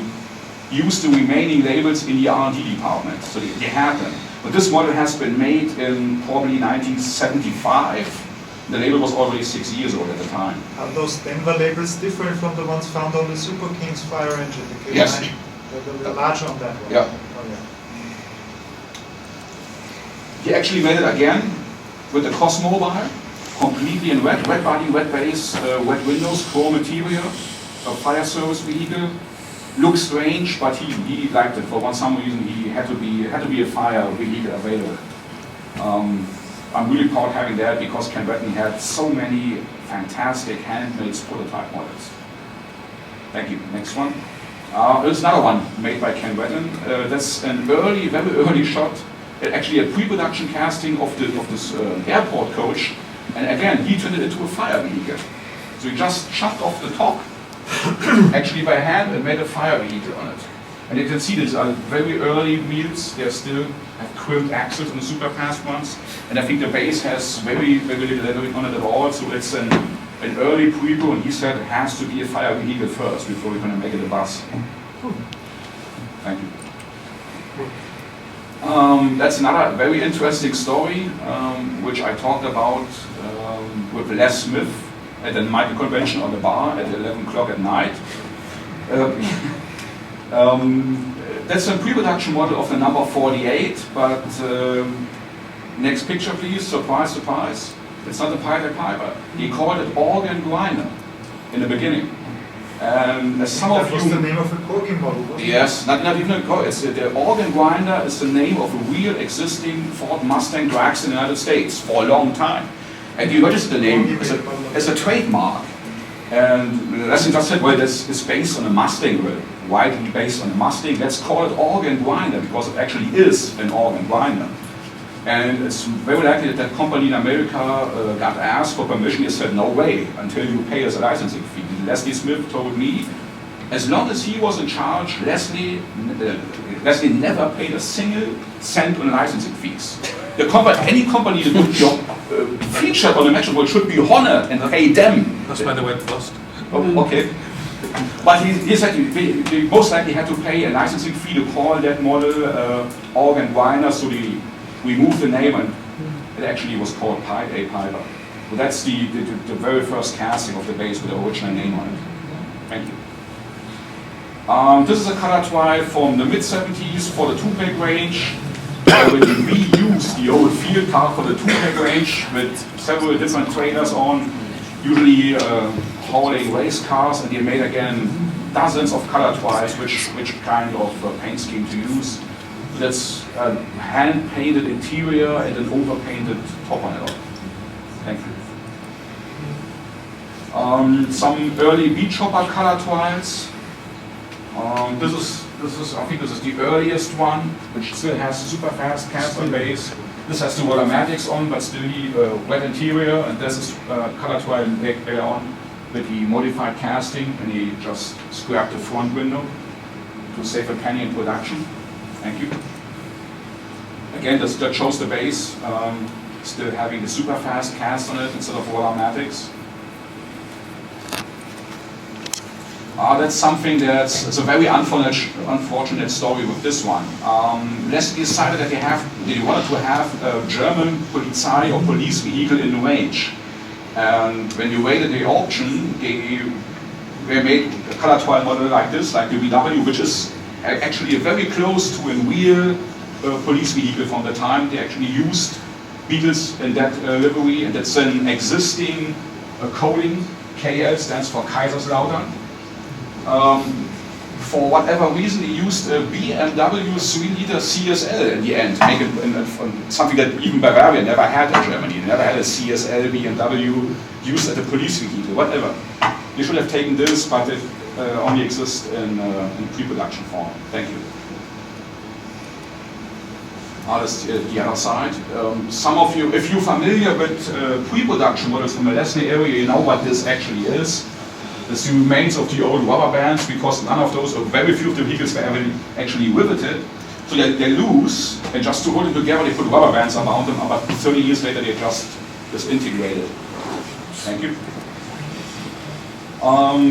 used the remaining labels in the R&D department. So they had them. But this model has been made in probably 1975. The label was already 6 years old at the time. Are those Denver labels different from the ones found on the Super King's fire engine? The K9? Yes. The larger on that one? Yeah. Oh, yeah. He actually made it again with the Cosmobile, completely in wet body, wet base, wet windows, chrome material, a fire service vehicle. Looks strange, but he liked it. For some reason, he had to be a fire vehicle available. I'm really proud of having that because Ken Retton had so many fantastic handmade prototype models. Thank you. Next one. There's another one made by Ken Retton. That's an very early shot. Actually, a pre-production casting of this airport coach, and again, he turned it into a fire vehicle. So he just chopped off the top, actually by hand, and made a fire vehicle on it. And you can see these are very early wheels. They still have crimped axles on the Superfast ones. And I think the base has very little lettering on it at all. So it's an early Prepo, and he said it has to be a fire vehicle first before we're going to make it a bus. Thank you. That's another very interesting story, which I talked about with Les Smith at the MICA convention on the bar at 11 o'clock at night. That's a pre-production model of the number 48, but next picture please, surprise, surprise. It's not a Pirate Piper. He called it organ grinder in the beginning. And as some of That was you... the name of a corking model, wasn't it? Yes, not even a core. It's the organ grinder is the name of a real existing Ford Mustang Drax in the United States for a long time. And he registered the name as a trademark. And Leslie just said, well, this is based on a Mustang, widely based on a Mustang. Let's call it organ grinder because it actually is an organ grinder. And it's very likely that that company in America got asked for permission. He said, no way, until you pay us a licensing fee. Leslie Smith told me, as long as he was in charge, Leslie never paid a single cent on licensing fees. Any company that would be featured on the Matchbox should be honored and pay them. That's why they went bust. Oh, okay. But he said they most likely had to pay a licensing fee to call that model organ grinder, so they removed the name and it actually was called Pirate Piper. So that's the very first casting of the base with the original name on it. Thank you. This is a color trial from the mid-70s for the two-pack range. When we reused the old field car for the two-pack range with several different trailers on, usually hauling race cars, and they made again dozens of color trials which kind of paint scheme to use. That's a hand-painted interior and an over-painted top on it all. Thank you. Some early beach hopper color trials. This is I think this is the earliest one, which still has Superfast cast on base. This has the automatics on, but still the wet interior, and this is color trial later on with the modified casting, and he just scrapped the front window to save a penny in production. Thank you. Again, that shows the base, still having the Superfast cast on it instead of automatics. That's something it's a very unfortunate story with this one. Leslie decided that they wanted to have a German Polizei or police vehicle in the range. And when you waited the auction, they made a color trial model like this, like the VW, which is actually very close to a real police vehicle from the time. They actually used Beetles in that livery, and it's an existing coding. KL stands for Kaiserslautern. For whatever reason, they used a BMW 3-liter CSL in the end, to make it something that even Bavaria never had in Germany. They never had a CSL BMW used as a police vehicle, whatever. They should have taken this, but it only exists in pre-production form. Thank you. That's the other side. Some of you, if you're familiar with pre-production models from the Leslie area, you know what this actually is. It's the remains of the old rubber bands, because none of those, or very few of the vehicles were ever actually riveted. So they're loose, and just to hold them together, they put rubber bands around them, but 30 years later they just disintegrated. Thank you.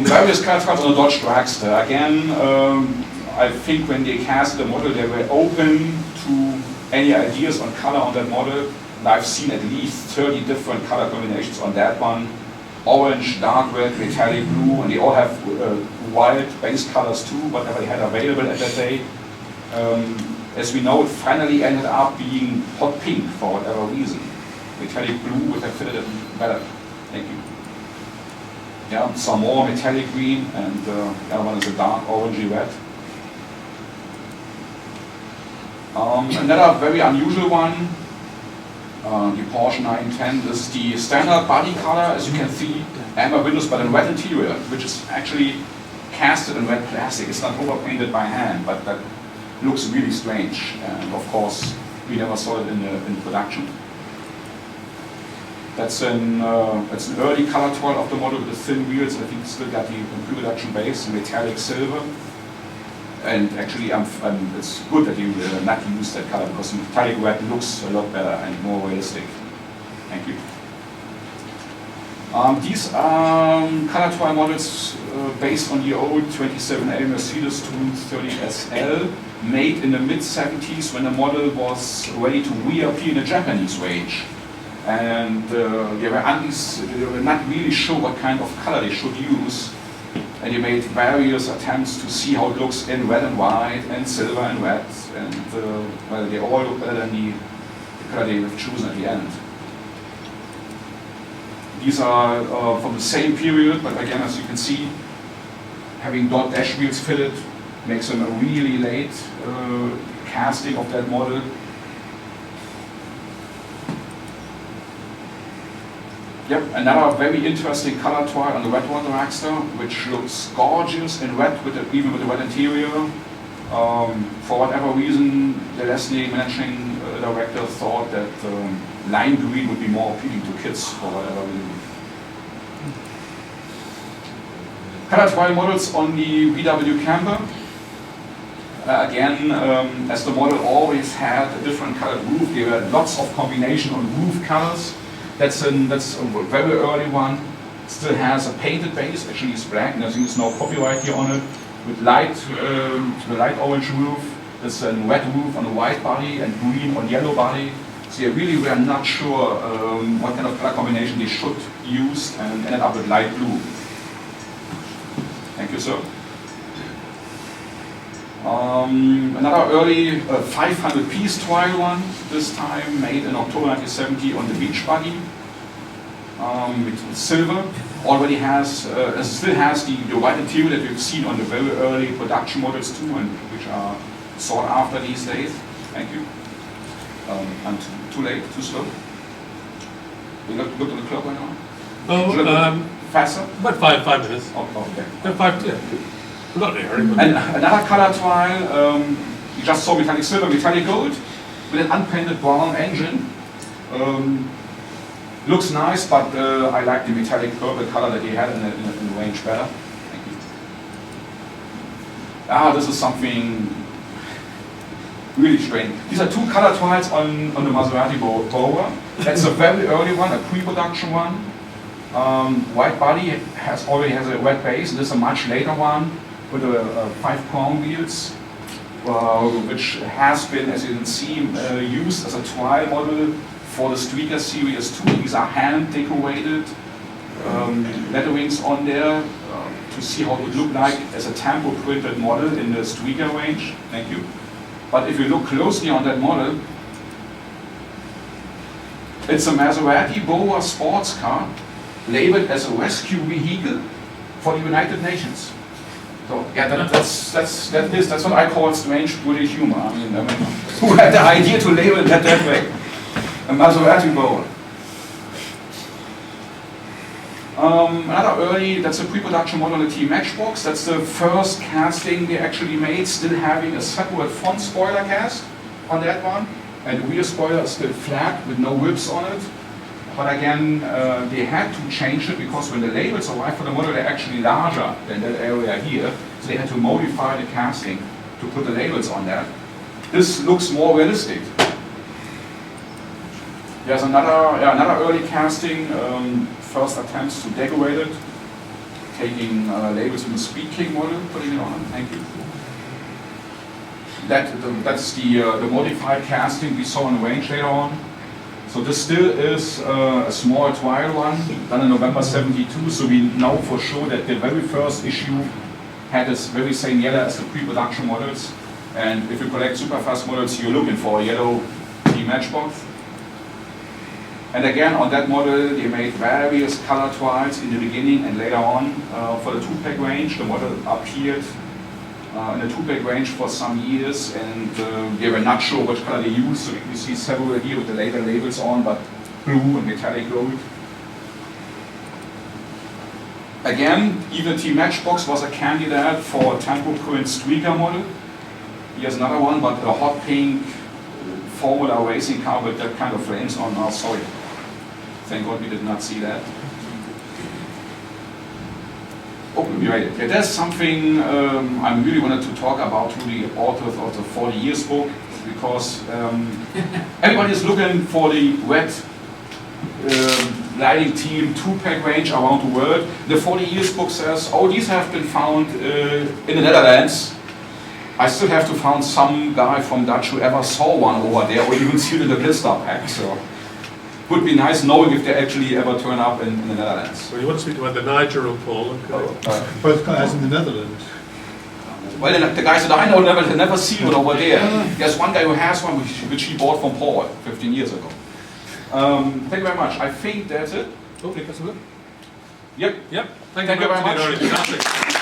Various car trucks on the Dodge Dragster. Again, I think when they cast the model, they were open to any ideas on color on that model. And I've seen at least 30 different color combinations on that one. Orange, dark red, metallic blue, and they all have wild base colors too, whatever they had available at that day. As we know, it finally ended up being hot pink for whatever reason. Metallic blue would have fitted it better. Thank you. Yeah, some more metallic green, and the other one is a dark orangey red. Another very unusual one, the Porsche 910, is the standard body color, as you can see, amber windows but in red interior, which is actually casted in red plastic. It's not overpainted by hand, but that looks really strange. And of course, we never saw it in production. That's an early color trial of the model with the thin wheels. I think it's still got the pre-production base, metallic silver. And actually, it's good that you not use that color because metallic red looks a lot better and more realistic. Thank you. These are color twine models based on the old 27L Mercedes 230 SL, made in the mid-70s when the model was ready to reappear in the Japanese range. And they were not really sure what kind of color they should use. And they made various attempts to see how it looks in red and white and silver and red. And well, they all look better than the color they have chosen at the end. These are from the same period, but again, as you can see, having dot dash wheels fitted makes them a really late casting of that model. Yep, another very interesting color twine on the red water dragster, which looks gorgeous in red, even with the red interior. For whatever reason, the Leslie managing director thought that lime green would be more appealing to kids for whatever reason. Color twine models on the VW Camper. Again, as the model always had a different colored roof, there were lots of combination on roof colors. That's a very early one. Still has a painted base, actually it's black, and I think there's no copyright here on it. With light orange roof, there's a red roof on the white body and green on yellow body. So they really were not sure what kind of color combination they should use, and ended up with light blue. Thank you, sir. Another early 500-piece trial one, this time made in October 1970 on the beach buggy. With silver, already has, still has the white interior that we've seen on the very early production models too, and which are sought after these days. Thank you. I'm too late, too slow. You look at the clock right now? Oh, faster? about 5 minutes. Oh, okay. Yeah, 5, yeah. We're not in a hurry. And another color trial, you just saw metallic silver, metallic gold, with an unpainted brown engine. Looks nice, but I like the metallic purple color that he had in the range better. Thank you. This is something really strange. These are two color trials on the Maserati Boa. That's a very early one, a pre-production one. White body already has a red base, and this is a much later one with 5 chrome wheels, which has been, as you can see, used as a trial model for the Streaker Series 2. These are hand-decorated letterings on there to see how it would look like as a tampo-printed model in the Streaker range. Thank you. But if you look closely on that model, it's a Maserati Boa sports car labeled as a rescue vehicle for the United Nations. So yeah, that's what I call strange British humor. I mean, who had the idea to label that way? A Maserati Boa. Another early, that's a pre-production model on the Team Matchbox. That's the first casting they actually made, still having a separate front spoiler cast on that one. And the rear spoiler is still flat with no whips on it. But again, they had to change it because when the labels arrived for the model, they're actually larger than that area here. So they had to modify the casting to put the labels on that. This looks more realistic. There's another early casting, first attempts to decorate it, taking labels from the Speed King model, putting it on it. Thank you. That's the modified casting we saw in the range later on. So this still is a small trial one, done in November 72, so we know for sure that the very first issue had this very same yellow as the pre-production models. And if you collect Superfast models, you're looking for a yellow Team Matchbox. And again, on that model, they made various color trials in the beginning and later on for the 2-pack range. The model appeared in the 2-pack range for some years, and they were not sure which color they used. So you see several here with the later labels on, but blue and metallic gold. Again, even Team Matchbox was a candidate for a Tempo Print Streaker model. Here's another one, but a hot pink Formula racing car with that kind of frames on. Oh, sorry. Thank God we did not see that. Oh, right. Yeah, there's something I really wanted to talk about to the authors of the 40 Years book, because everybody is looking for the wet lighting team 2-pack range around the world. The 40 Years book says, oh, these have been found in the Netherlands. I still have to find some guy from Dutch who ever saw one over there, or even see it in the blister pack. So would be nice knowing if they actually ever turn up in the Netherlands. So you want to speak to the Niger or Paul? Both guys in the Netherlands. Well, the guys that I know never see one over there. There's one guy who has one which he bought from Paul 15 years ago. Thank you very much. I think that's it. Okay, that's it. Yep. Yep. Thank you very much. Fantastic.